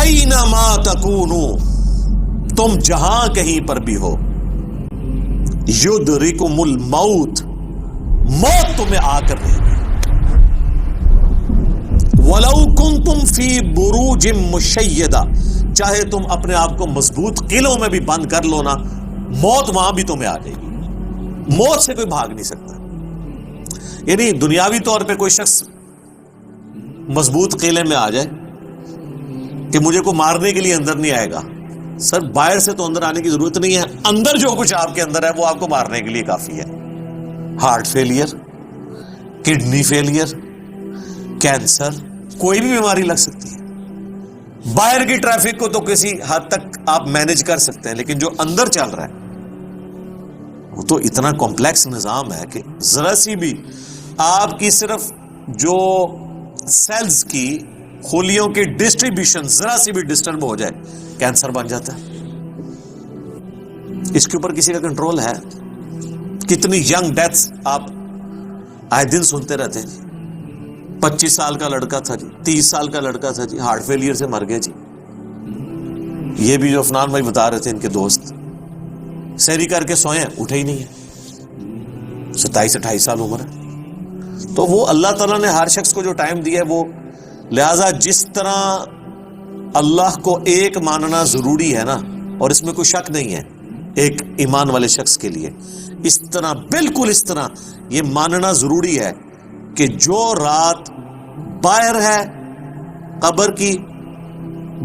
Anima تکونوا، تم جہاں کہیں پر بھی ہو، یدرککم الموت، موت تمہیں آ کر رہے گی، وَلَوْ كُنْتُمْ فِي بُرُوجٍ مُشَيَّدَةٍ، چاہے تم اپنے آپ کو مضبوط قلعوں میں بھی بند کر لو نا، موت وہاں بھی تمہیں آ جائے گی، موت سے کوئی بھاگ نہیں سکتا۔ یعنی دنیاوی طور پہ کوئی شخص مضبوط قلعے میں آ جائے کہ مجھے کو مارنے کے لیے اندر نہیں آئے گا، سر باہر سے تو اندر آنے کی ضرورت نہیں ہے، اندر جو کچھ آپ کے اندر ہے وہ آپ کو مارنے کے لیے کافی ہے۔ Heart failure, kidney failure, cancer, کوئی بھی بیماری لگ سکتی ہے۔ باہر کی ٹریفک کو تو کسی حد تک آپ مینج کر سکتے ہیں، لیکن جو اندر چل رہا ہے وہ تو اتنا کمپلیکس نظام ہے کہ ذرا سی بھی آپ کی صرف جو سیلز کی خلیوں کی ڈسٹریبیوشن ذرا سی بھی ڈسٹرب ہو جائے کینسر بن جاتا ہے۔ اس کے اوپر کسی کا کنٹرول ہے؟ کتنی ینگ ڈیتھس آپ آئے دن سنتے رہتے ہیں۔ 25 سال کا لڑکا تھا جی، 30 سال کا لڑکا تھا جی، ہارٹ فیلئر سے مر گیا جی۔ یہ بھی جو عفنان بھائی بتا رہے تھے ان کے دوست، سحری کر کے سوئے ہیں، اٹھے ہی نہیں ہے، 27-28 سال عمر ہے۔ تو وہ اللہ تعالیٰ نے ہر شخص کو جو ٹائم دیا ہے وہ، لہذا جس طرح اللہ کو ایک ماننا ضروری ہے نا، اور اس میں کوئی شک نہیں ہے ایک ایمان والے شخص کے لیے، اس طرح بالکل اس طرح یہ ماننا ضروری ہے کہ جو رات باہر ہے قبر کی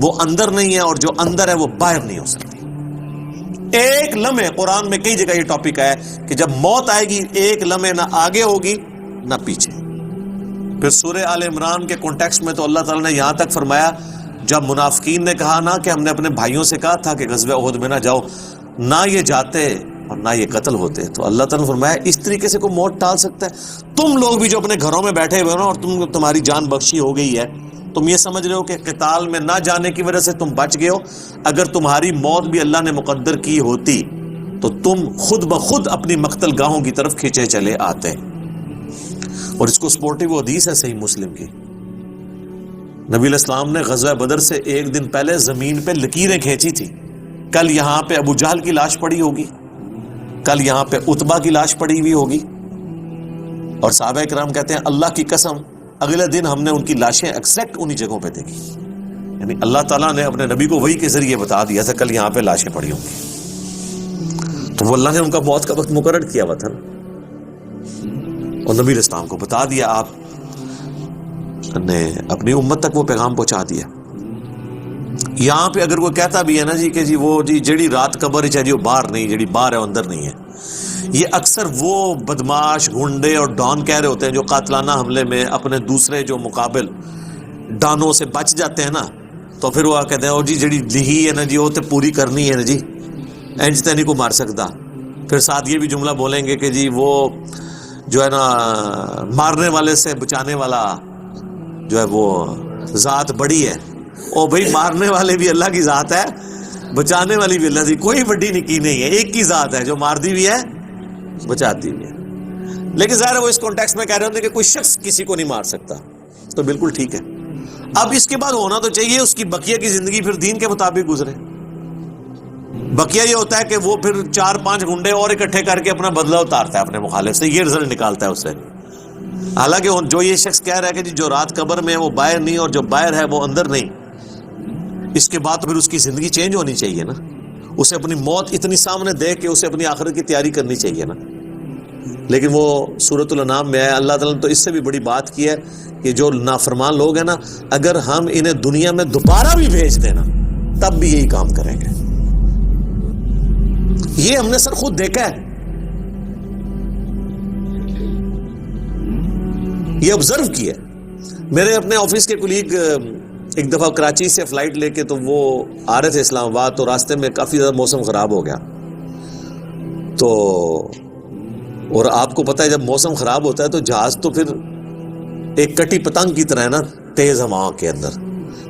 وہ اندر نہیں ہے، اور جو اندر ہے وہ باہر نہیں ہو سکتی۔ ایک لمحے، قرآن میں کئی جگہ یہ ٹاپک ہے کہ جب موت آئے گی ایک لمحے نہ آگے ہوگی نہ پیچھے۔ پھر سورہ آل عمران کے کانٹیکسٹ میں تو اللہ تعالیٰ نے یہاں تک فرمایا، جب منافقین نے کہا نا کہ ہم نے اپنے بھائیوں سے کہا تھا کہ غزوہ احد میں نہ جاؤ، نہ یہ جاتے اور نہ یہ قتل ہوتے، تو اللہ تعالیٰ نے فرمایا اس طریقے سے کوئی موت ٹال سکتا ہے؟ تم لوگ بھی جو اپنے گھروں میں بیٹھے ہوئے ہو نا، اور تمہاری جان بخشی ہو گئی ہے، تم یہ سمجھ رہے ہو کہ قتال میں نہ جانے کی وجہ سے تم بچ گئے ہو، اگر تمہاری موت بھی اللہ نے مقدر کی ہوتی تو تم خود بخود اپنی مقتل گاہوں کی طرف کھینچے چلے آتے۔ اور اس کو سپورٹیو حدیث ہے صحیح مسلم کی، نبی علیہ السلام نے غزوہ بدر سے ایک دن پہلے زمین پہ لکیریں کھینچی تھی، کل یہاں پہ ابو جہل کی لاش پڑی ہوگی، کل یہاں پہ عتبہ کی لاش پڑی ہوئی ہوگی، اور صحابہ کرام کہتے ہیں اللہ کی قسم اگلے دن ہم نے ان کی لاشیں ایگزیکٹ انہی جگہوں پہ دیکھی، یعنی اللہ تعالیٰ نے اپنے نبی کو وحی کے ذریعے بتا دیا تھا کل یہاں پہ لاشیں پڑی ہوں گی، تو وہ اللہ نے ان کا موت کا وقت مقرر کیا ہوا تھا، اور نبی علیہ السلام کو بتا دیا، آپ نے اپنی امت تک وہ پیغام پہنچا دیا۔ یہاں پہ اگر کوئی کہتا بھی ہے نا جی کہ جی وہ جی جڑی رات قبر چاہیے وہ باہر نہیں، جڑی باہر ہے وہ اندر نہیں ہے، یہ اکثر وہ بدماش گنڈے اور ڈان کہہ رہے ہوتے ہیں جو قاتلانہ حملے میں اپنے دوسرے جو مقابل ڈانوں سے بچ جاتے ہیں نا، تو پھر وہ کہتے ہیں او جی جڑی لہی ہے نا جی وہ تو پوری کرنی ہے نا جی، انج تے نہیں کو مار سکتا۔ پھر ساتھ یہ بھی جملہ بولیں گے کہ جی وہ جو ہے نا مارنے والے سے بچانے والا جو ہے وہ ذات بڑی ہے، او بھائی مارنے والے بھی اللہ کی ذات ہے، بچانے والی بھی اللہ کی، کوئی بڑی نکی نہیں ہے، ایک کی ذات ہے جو مارتی بھی ہے بچاتی بھی ہے۔ لیکن ظاہر ہے وہ اس کانٹیکسٹ میں کہہ رہے ہوتے ہیں کہ کوئی شخص کسی کو نہیں مار سکتا، تو بالکل ٹھیک ہے۔ اب اس کے بعد ہونا تو چاہیے اس کی بقیہ کی زندگی پھر دین کے مطابق گزرے۔ بقیہ یہ ہوتا ہے کہ وہ پھر 4-5 گنڈے اور اکٹھے کر کے اپنا بدلہ اتارتا ہے اپنے مخالف سے، یہ رزلٹ نکالتا ہے اس سے۔ حالانکہ جو یہ شخص کہہ رہا ہے کہ جی جو رات قبر میں وہ باہر نہیں اور جو باہر ہے وہ اندر نہیں، اس کے بعد پھر اس کی زندگی چینج ہونی چاہیے نا، اسے اپنی موت اتنی سامنے دیکھ کے اسے اپنی آخرت کی تیاری کرنی چاہیے نا۔ لیکن وہ سورۃ الانعام میں ہے، اللہ تعالیٰ نے تو اس سے بھی بڑی بات کی ہے کہ جو نافرمان لوگ ہیں نا، اگر ہم انہیں دنیا میں دوبارہ بھی بھیج دیں نا تب بھی یہی کام کریں گے۔ یہ ہم نے سر خود دیکھا ہے، یہ آبزرو کیا ہے۔ میرے اپنے آفس کے کولیگ ایک دفعہ کراچی سے فلائٹ لے کے تو وہ آ رہے تھے اسلام آباد، تو راستے میں کافی زیادہ موسم خراب ہو گیا، تو اور آپ کو پتہ ہے جب موسم خراب ہوتا ہے تو جہاز تو پھر ایک کٹی پتنگ کی طرح ہے نا، تیز ہوا کے اندر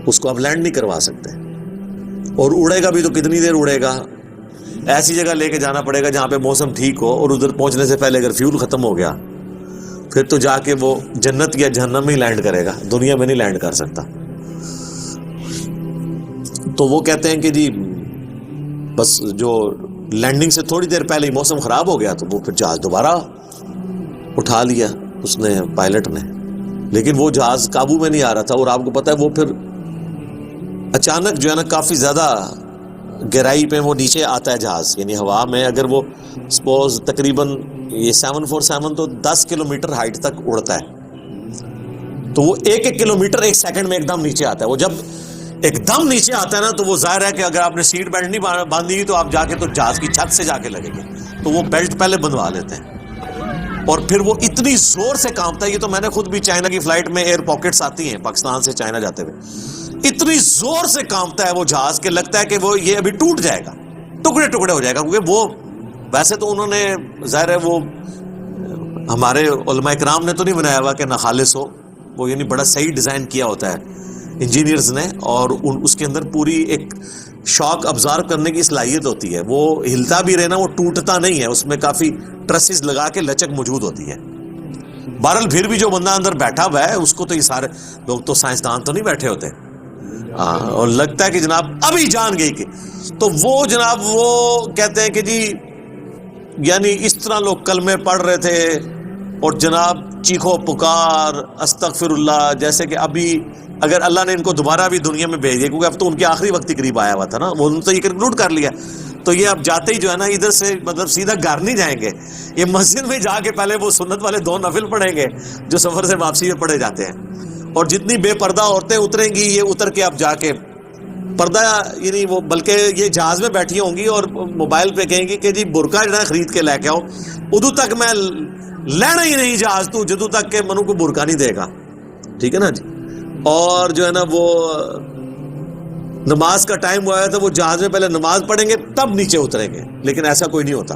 اس کو آپ لینڈ نہیں کروا سکتے، اور اڑے گا بھی تو کتنی دیر اڑے گا، ایسی جگہ لے کے جانا پڑے گا جہاں پہ موسم ٹھیک ہو، اور ادھر پہنچنے سے پہلے اگر فیول ختم ہو گیا پھر تو جا کے وہ جنت یا جہنم میں ہی لینڈ کرے گا، دنیا میں نہیں لینڈ کر سکتا۔ تو وہ کہتے ہیں کہ جی بس جو لینڈنگ سے تھوڑی دیر پہلے ہی موسم خراب ہو گیا تو وہ پھر جہاز دوبارہ اٹھا لیا اس نے پائلٹ نے، لیکن وہ جہاز قابو میں نہیں آ رہا تھا. اور آپ کو پتہ ہے وہ پھر اچانک جو ہے نا کافی زیادہ گہرائی پہ وہ نیچے آتا ہے جہاز، یعنی ہوا میں اگر وہ سپوز تقریباً یہ 747 تو 10 کلومیٹر ہائٹ تک اڑتا ہے، تو وہ ایک کلومیٹر ایک سیکنڈ میں ایک دم نیچے آتا ہے. وہ جب ایک دم نیچے آتا ہے نا تو وہ ظاہر ہے کہ اگر آپ نے سیٹ بیلٹ نہیں باندھی تو آپ جا کے تو جہاز کی چھت سے جا کے لگیں گے، تو وہ بیلٹ پہلے بندھوا لیتے ہیں. اور پھر وہ اتنی زور سے کانپتا ہے، یہ تو میں نے خود بھی چائنا کی فلائٹ میں ایئر پاکٹس آتی ہیں پاکستان سے چائنا جاتے ہوئے، اتنی زور سے کانپتا ہے وہ جہاز کہ لگتا ہے کہ وہ یہ ابھی ٹوٹ جائے گا، ٹکڑے ٹکڑے ہو جائے گا. کیونکہ وہ ویسے تو انہوں نے ظاہر ہے وہ ہمارے علماء کرام نے تو نہیں بنایا ہوا کہ ناخالص ہو، وہ یعنی بڑا صحیح ڈیزائن کیا ہوتا ہے انجینئرز نے، اور اس کے اندر پوری ایک شاک ابزارو کرنے کی صلاحیت ہوتی ہے. وہ ہلتا بھی رہنا، وہ ٹوٹتا نہیں ہے، اس میں کافی ٹرسز لگا کے لچک موجود ہوتی ہے. بہرحال پھر بھی جو بندہ اندر بیٹھا ہوا ہے اس کو تو یہ سارے لوگ تو سائنسدان تو نہیں بیٹھے ہوتے، اور لگتا ہے کہ جناب ابھی جان گئی کہ، تو وہ جناب وہ کہتے ہیں کہ جی یعنی اس طرح لوگ کلمے پڑھ رہے تھے اور جناب چیخو پکار استغفر اللہ، جیسے کہ ابھی اگر اللہ نے ان کو دوبارہ بھی دنیا میں بھیج دیا، کیونکہ اب تو ان کے آخری وقت ہی قریب آیا ہوا تھا نا، وہ انہوں نے تو یہ کنکلوڈ کر لیا، تو یہ اب جاتے ہی جو ہے نا ادھر سے مطلب سیدھا گھر نہیں جائیں گے، یہ مسجد میں جا کے پہلے وہ سنت والے 2 نفل پڑھیں گے جو سفر سے واپسی میں پڑھے جاتے ہیں. اور جتنی بے پردہ عورتیں اتریں گی یہ اتر کے اب جا کے پردہ یعنی وہ بلکہ یہ جہاز میں بیٹھی ہوں گی اور موبائل پہ کہیں گی کہ جی برقع جو ہے خرید کے لے کے آؤ، ادو تک میں لینا ہی نہیں جہاز تو جدو تک کہ منو کو برقع نہیں دے گا. ٹھیک ہے نا جی. اور جو ہے نا وہ نماز کا ٹائم ہوا ہے تو وہ جہاز میں پہلے نماز پڑھیں گے تب نیچے اتریں گے، لیکن ایسا کوئی نہیں ہوتا.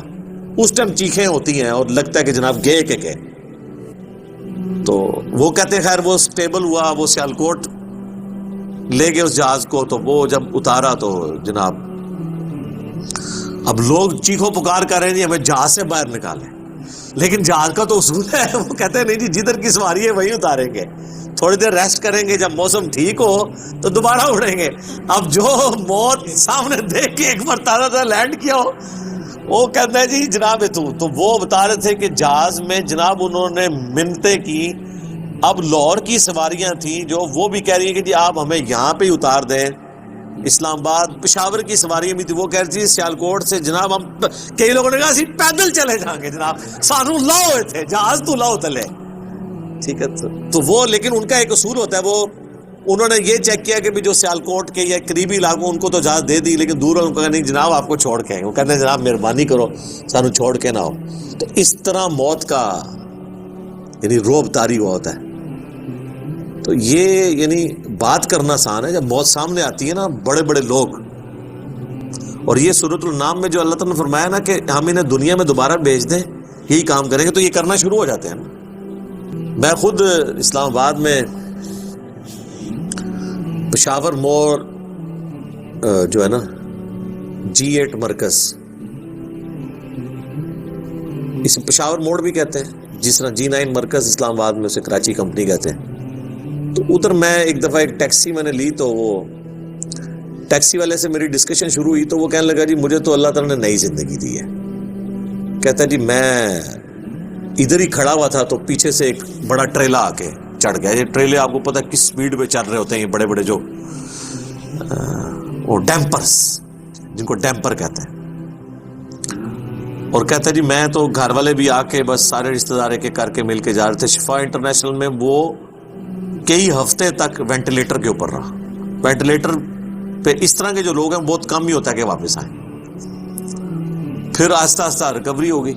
اس ٹائم چیخیں ہوتی ہیں اور لگتا ہے کہ جناب گئے کہ گئے. تو وہ کہتے ہیں خیر وہ سٹیبل ہوا، وہ سیالکوٹ لے گئے اس جہاز کو، تو وہ جب اتارا تو جناب اب لوگ چیخو پکار کر رہے ہیں جی ہمیں جہاز سے باہر نکالیں، لیکن جہاز کا تو اصول ہے، وہ کہتے ہیں نہیں جی جدھر کی سواری ہے وہی اتاریں گے، تھوڑی دیر ریسٹ کریں گے، جب موسم ٹھیک ہو تو دوبارہ اڑیں گے. اب جو موت سامنے دیکھ کے ایک بار تازہ لینڈ کیا ہو، وہ کہتا ہے جی جناب تو وہ بتا رہے تھے کہ جہاز میں جناب انہوں نے منتیں کی. اب لاہور کی سواریاں تھیں جو وہ بھی کہہ رہی ہیں کہ جی آپ ہمیں یہاں پہ ہی اتار دیں، اسلام آباد پشاور کی سواریاں بھی تھی، وہ کہہ رہی تھی سیالکوٹ سے جناب ہم، کئی لوگوں نے کہا اسی پیدل چلے جائیں گے جناب، سانو لاؤ ہوئے تھے جہاز تو لاؤ تلے. ٹھیک ہے تو وہ لیکن ان کا ایک اصول ہوتا ہے، وہ انہوں نے یہ چیک کیا کہ بھی جو سیالکوٹ کے یا قریبی علاقوں ان کو تو اجازت دے دی، لیکن دور ان کو کہا نہیں جناب آپ کو چھوڑ کے آئیں. وہ کہتے ہیں جناب مہربانی کرو سانو چھوڑ کے نہ ہو. تو اس طرح موت کا یعنی روب طاری ہوا ہوتا ہے. تو یہ یعنی بات کرنا آسان ہے، جب موت سامنے آتی ہے نا بڑے بڑے لوگ، اور یہ سورۃ النام میں جو اللہ تعالیٰ نے فرمایا نا کہ ہم انہیں دنیا میں دوبارہ بھیج دیں یہی کام کریں گے، تو یہ کرنا شروع ہو جاتے ہیں. میں خود اسلام آباد میں پشاور موڑ جو ہے نا G8 مرکز، اسے پشاور موڑ بھی کہتے ہیں، جس طرح G9 مرکز اسلام آباد میں اسے کراچی کمپنی کہتے ہیں. تو ادھر میں ایک دفعہ ایک ٹیکسی میں نے لی، تو وہ ٹیکسی والے سے میری ڈسکشن شروع ہوئی، تو وہ کہنے لگا جی مجھے تو اللہ تعالیٰ نے نئی زندگی دی ہے. کہتا ہے جی میں ادھر ہی کھڑا ہوا تھا تو پیچھے سے ایک بڑا ٹریلا آ کے چڑھ گیا. یہ ٹریلے آپ کو پتہ ہے کس سپیڈ پہ چل رہے ہوتے ہیں، یہ بڑے بڑے جو وہ ڈیمپرز جن کو ڈیمپر کہتے ہیں. اور کہتا ہے جی میں تو گھر والے بھی آ کے بس سارے رشتہ دار کے کر کے مل کے جا رہے تھے. شفا انٹرنیشنل میں وہ کئی ہفتے تک وینٹیلیٹر کے اوپر رہا. وینٹیلیٹر پہ اس طرح کے جو لوگ ہیں بہت کم ہی ہوتا ہے کہ واپس آئیں. پھر آہستہ آہستہ ریکوری ہو گئی،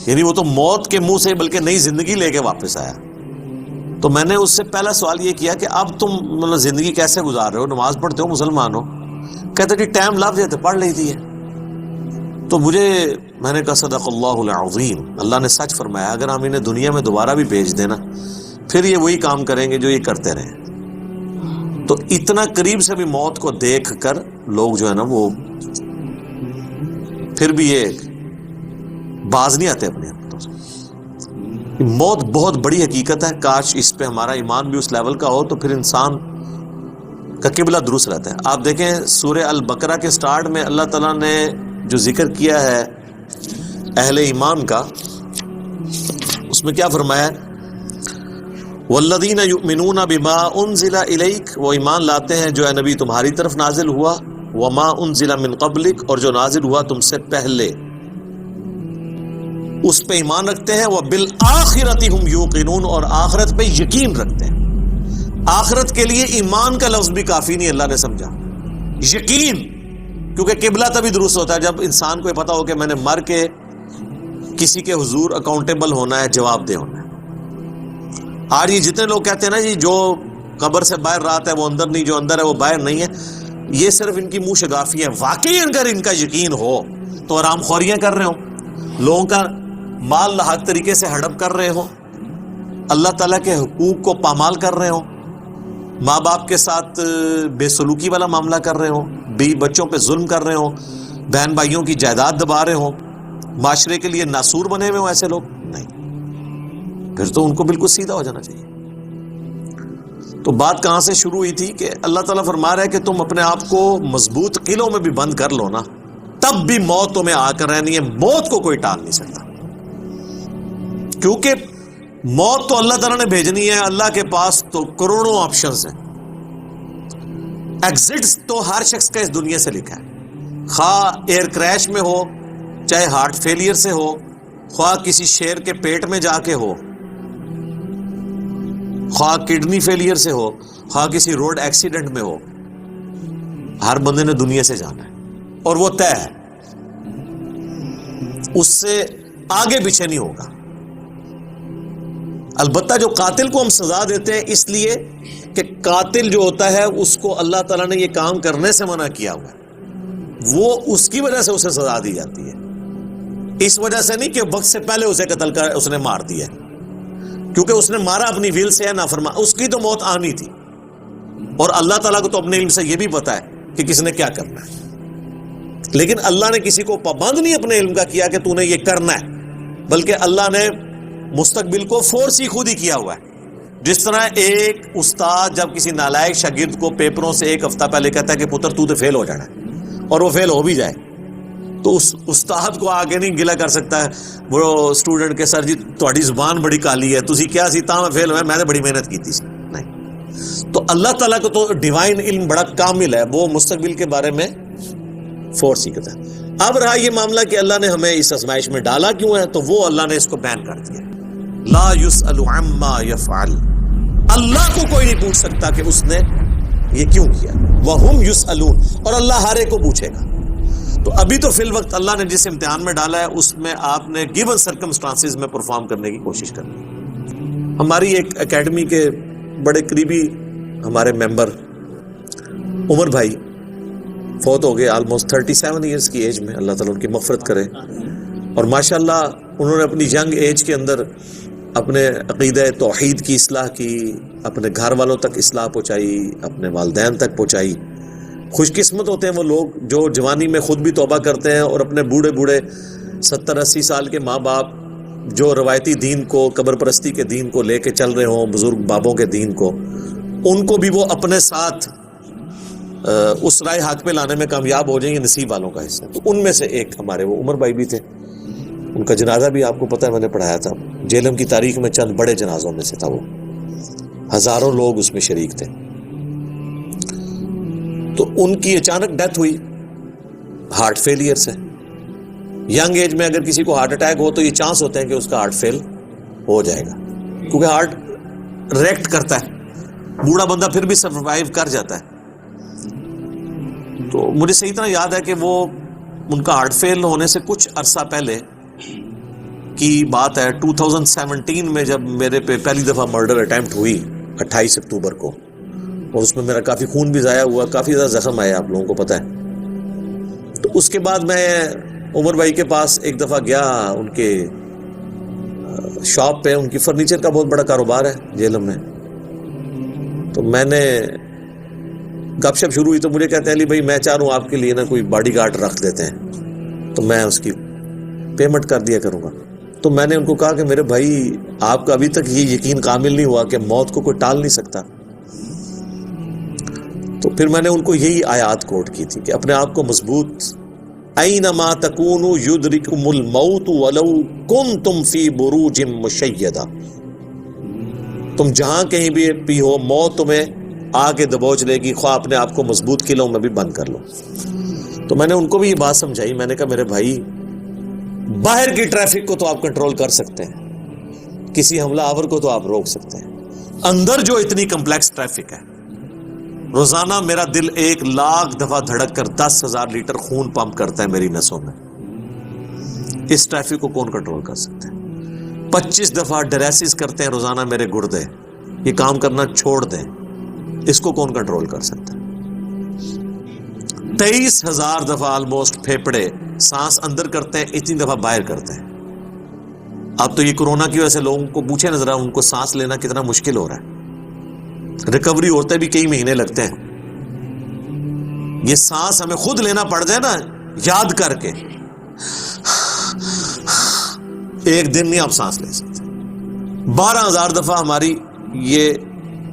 یعنی وہ تو موت کے منہ سے بلکہ نئی زندگی لے کے واپس آیا. تو میں نے اس سے پہلا سوال یہ کیا کہ اب تم مطلب زندگی کیسے گزار رہے ہو، نماز پڑھتے ہو، مسلمان ہو؟ کہتے جی ٹائم لگ جاتے پڑھ لیتی ہے. تو میں نے کہا صدق اللہ العظیم، اللہ نے سچ فرمایا، اگر ہم انہیں دنیا میں دوبارہ بھی بھیج دینا پھر یہ وہی کام کریں گے جو یہ کرتے رہے. تو اتنا قریب سے بھی موت کو دیکھ کر لوگ جو ہے نا وہ پھر بھی یہ باز نہیں آتے اپنے ہاتھوں سے. موت بہت بڑی حقیقت ہے، کاش اس پہ ہمارا ایمان بھی اس لیول کا ہو تو پھر انسان کا قبلہ درست رہتا ہے. آپ دیکھیں سورہ البقرہ کے سٹارٹ میں اللہ تعالیٰ نے جو ذکر کیا ہے اہل ایمان کا، اس میں کیا فرمایا؟ والذین یؤمنون بما انزل الیک، وہ ایمان لاتے ہیں جو اے نبی تمہاری طرف نازل ہوا، وما انزل من قبلک، اور جو نازل ہوا تم سے پہلے، اس پہ ایمان رکھتے ہیں. وبالآخرۃ ہم یوقنون، اور آخرت پہ یقین رکھتے ہیں. آخرت کے لیے ایمان کا لفظ بھی کافی نہیں، اللہ نے سمجھا یقین، کیونکہ قبلہ تبھی درست ہوتا ہے جب انسان کو یہ پتا ہو کہ میں نے مر کے کسی کے حضور اکاؤنٹیبل ہونا ہے، جواب دہ ہونا ہے. آج یہ جتنے لوگ کہتے ہیں نا جی جو قبر سے باہر رات ہے وہ اندر نہیں، جو اندر ہے وہ باہر نہیں ہے، یہ صرف ان کی منہ شگافی ہے. واقعی اگر ان کا یقین ہو تو آرام خوریاں کر رہے ہوں، لوگوں کا مال لاحق طریقے سے ہڑپ کر رہے ہوں، اللہ تعالیٰ کے حقوق کو پامال کر رہے ہوں، ماں باپ کے ساتھ بے سلوکی والا معاملہ کر رہے ہوں، بیوی بچوں پہ ظلم کر رہے ہوں، بہن بھائیوں کی جائیداد دبا رہے ہوں، معاشرے کے لیے ناسور بنے ہوئے ہوں، ایسے لوگ نہیں، پھر تو ان کو بالکل سیدھا ہو جانا چاہیے. تو بات کہاں سے شروع ہوئی تھی کہ اللہ تعالیٰ فرما رہا ہے کہ تم اپنے آپ کو مضبوط قلعوں میں بھی بند کر لو نا، تب بھی موت تمہیں آ کر رہنی ہے. موت کو کوئی ٹال نہیں سکتا، کیونکہ موت تو اللہ تعالیٰ نے بھیجنی ہے. اللہ کے پاس تو کروڑوں آپشنز ہیں. ایگزٹس تو ہر شخص کا اس دنیا سے لکھا ہے، خواہ ایئر کریش میں ہو، چاہے ہارٹ فیلئر سے ہو، خواہ کسی شیر کے پیٹ میں جا کے ہو، خواہ کڈنی فیلئر سے ہو، خواہ کسی روڈ ایکسیڈنٹ میں ہو، ہر بندے نے دنیا سے جانا ہے اور وہ طے ہے، اس سے آگے پیچھے نہیں ہوگا. البتہ جو قاتل کو ہم سزا دیتے ہیں اس لیے کہ قاتل جو ہوتا ہے اس کو اللہ تعالیٰ نے یہ کام کرنے سے منع کیا ہوا ہے، وہ اس کی وجہ سے اسے سزا دی جاتی ہے، اس وجہ سے نہیں کہ وقت سے پہلے اسے قتل کر اس نے مار دیا، کیونکہ اس نے مارا اپنی ویل سے ہے، نافرمان، اس کی تو موت آنی تھی. اور اللہ تعالیٰ کو تو اپنے علم سے یہ بھی پتا ہے کہ کس نے کیا کرنا ہے، لیکن اللہ نے کسی کو پابند نہیں اپنے علم کا کیا کہ تو نے یہ کرنا ہے، بلکہ اللہ نے مستقبل کو فورسی خود ہی کیا ہوا ہے. جس طرح ایک استاد جب کسی نالائق شاگرد کو پیپروں سے ایک ہفتہ پہلے کہتا ہے کہ پتر تو فیل ہو جانا ہے، اور وہ فیل ہو بھی جائے، تو اس استاد کو آگے نہیں گلا کر سکتا ہے وہ اسٹوڈنٹ کے، سر جی تہاڈی زبان بڑی کالی ہے، تسی کیا سی تاں میں فیل ہویا، میں نے بڑی محنت کی تھی. نہیں، تو اللہ تعالیٰ کو تو ڈیوائن علم بڑا کامل ہے، وہ مستقبل کے بارے میں فورس ہی کرتا ہے. اب رہا یہ معاملہ کہ اللہ نے ہمیں اس آزمائش میں ڈالا کیوں ہے، تو وہ اللہ نے اس کو بیان کر دیا. لا یسأل عما یفعل، اللہ کو کوئی نہیں پوچھ سکتا کہ اس نے یہ کیوں کیا. وہم یسألون، اور اللہ ہر ایک کو پوچھے گا. تو ابھی تو فی الوقت اللہ نے جس امتحان میں ڈالا ہے اس میں آپ نے گیون سرکمسٹانسز میں پرفارم کرنے کی کوشش کرنی. ہماری ایک اکیڈمی کے بڑے قریبی ہمارے ممبر عمر بھائی فوت ہو گئے آلموسٹ 37 ایئرس کی ایج میں، اللہ تعالیٰ ان کی مغفرت کرے. اور ماشاءاللہ انہوں نے اپنی ینگ ایج کے اندر اپنے عقیدہ توحید کی اصلاح کی، اپنے گھر والوں تک اصلاح پہنچائی، اپنے والدین تک پہنچائی. خوش قسمت ہوتے ہیں وہ لوگ جو جوانی میں خود بھی توبہ کرتے ہیں اور اپنے بوڑھے 70-80 سال کے ماں باپ جو روایتی دین کو، قبر پرستی کے دین کو لے کے چل رہے ہوں، بزرگ بابوں کے دین کو، ان کو بھی وہ اپنے ساتھ اس رائے حق پہ لانے میں کامیاب ہو جائیں، یہ نصیب والوں کا حصہ. تو ان میں سے ایک ہمارے وہ عمر بھائی بھی تھے. ان کا جنازہ بھی آپ کو پتہ ہے میں نے پڑھایا تھا. جیلم کی تاریخ میں چند بڑے جنازوں میں سے تھا وہ، ہزاروں لوگ اس میں شریک تھے. تو ان کی اچانک ڈیتھ ہوئی ہارٹ فیلئر سے. ینگ ایج میں اگر کسی کو ہارٹ اٹیک ہو تو یہ چانس ہوتے ہیں کہ اس کا ہارٹ فیل ہو جائے گا، کیونکہ ہارٹ ریئیکٹ کرتا ہے. بوڑھا بندہ پھر بھی سروائیو کر جاتا ہے. تو مجھے صحیح طرح یاد ہے کہ وہ ان کا ہارٹ فیل ہونے سے کچھ عرصہ پہلے کی بات ہے، 2017 میں جب میرے پہ پہلی دفعہ مرڈر اٹیمپٹ ہوئی 28 اکتوبر کو، اور اس میں میرا کافی خون بھی ضائع ہوا، کافی زیادہ زخم آیا، آپ لوگوں کو پتہ ہے. تو اس کے بعد میں عمر بھائی کے پاس ایک دفعہ گیا، ان کے شاپ پہ، ان کی فرنیچر کا بہت بڑا کاروبار ہے جیلم میں. تو میں نے گپ شپ شروع ہوئی تو مجھے کہتے ہیں علی بھائی میں چاہ رہا ہوں آپ کے لیے نا کوئی باڈی گارڈ رکھ دیتے ہیں، تو میں اس کی پیمنٹ کر دیا کروں گا. تو میں نے ان کو کہا کہ میرے بھائی آپ کا ابھی تک یہ یقین کامل نہیں ہوا کہ موت کو کوئی ٹال نہیں سکتا. تو پھر میں نے ان کو یہی آیات کوٹ کی تھی کہ اپنے آپ کو مضبوط، اینما تکونوا یدرککم الموت ولو کنتم فی بروج مشیدہ، تم جہاں کہیں بھی ہو موت تمہیں آ کے دبوچ لے گی، خواہ اپنے آپ کو مضبوط قلعوں میں بھی بند کر لو۔ تو میں نے ان کو بھی یہ بات سمجھائی، میں نے کہا میرے بھائی باہر کی ٹریفک کو تو آپ کنٹرول کر سکتے ہیں، کسی حملہ آور کو تو آپ روک سکتے ہیں، اندر جو اتنی کمپلیکس ٹریفک ہے، روزانہ میرا دل 1,00,000 دفعہ دھڑک کر 10,000 لیٹر خون پمپ کرتا ہے میری نسوں میں، اس ٹریفک کو کون کنٹرول کر سکتے ہیں؟ 25 دفعہ ڈریسز کرتے ہیں روزانہ میرے گردے، یہ کام کرنا چھوڑ دیں، اس کو کون کنٹرول کر سکتا ہے؟ 23,000 دفعہ آلموسٹ پھیپڑے سانس اندر کرتے ہیں، اتنی دفعہ باہر کرتے ہیں۔ اب تو یہ کورونا کی وجہ سے لوگوں کو پوچھے نظر ان کو سانس لینا کتنا مشکل ہو رہا ہے، ریکوری ہوتے بھی کئی مہینے لگتے ہیں۔ یہ سانس ہمیں خود لینا پڑ جائے نا یاد کر کے، ایک دن نہیں آپ سانس لے سکتے۔ 12,000 دفعہ ہماری یہ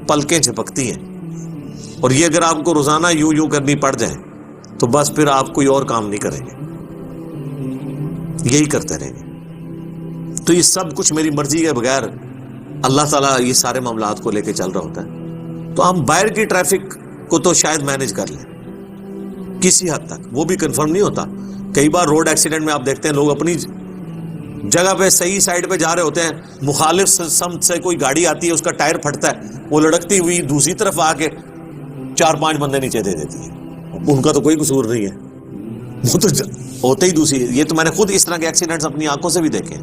پلکیں جھپکتی ہیں، اور یہ اگر آپ کو روزانہ یوں کرنی پڑ جائیں تو بس پھر آپ کوئی اور کام نہیں کریں گے، یہی کرتے رہیں گے۔ تو یہ سب کچھ میری مرضی کے بغیر اللہ تعالیٰ یہ سارے معاملات کو لے کے چل رہا ہوتا ہے۔ تو ہم باہر کی ٹریفک کو تو شاید مینج کر لیں کسی حد تک، وہ بھی کنفرم نہیں ہوتا۔ کئی بار روڈ ایکسیڈنٹ میں آپ دیکھتے ہیں لوگ اپنی جگہ پہ صحیح سائڈ پہ جا رہے ہوتے ہیں، مخالف سمت سے کوئی گاڑی آتی ہے، اس کا ٹائر پھٹتا ہے، وہ لڑکتی ہوئی دوسری طرف آ کے 4-5 بندے نیچے دے دیتی ہے، ان کا تو کوئی قصور نہیں ہے، وہ تو ہوتے ہی دوسری۔ یہ تو میں نے خود اس طرح کے ایکسیڈنٹس اپنی آنکھوں سے بھی دیکھے،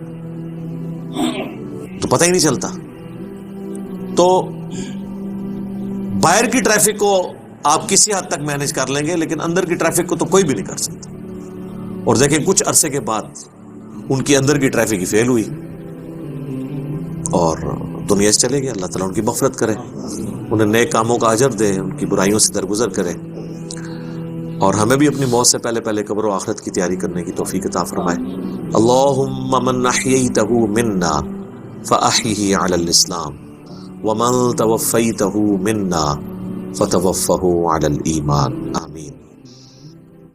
تو پتہ ہی نہیں چلتا۔ تو باہر کی ٹریفک کو آپ کسی حد تک مینج کر لیں گے، لیکن اندر کی ٹریفک کو تو کوئی بھی نہیں کر سکتا۔ اور دیکھیں کچھ عرصے کے بعد ان کی اندر کی ٹریفک ہی فیل ہوئی اور دنیا سے چلے گئے۔ اللہ تعالیٰ ان کی مغفرت کرے، انہیں نئے کاموں کا اجر دے، ان کی برائیوں سے درگزر کرے، اور ہمیں بھی اپنی موت سے پہلے پہلے قبر و آخرت کی تیاری کرنے کی توفیق عطا فرمائے۔ اللہم من احییتہ منا فاحیہ علی الاسلام ومن توفیتہ منا فتوفہ علی الایمان، آمین۔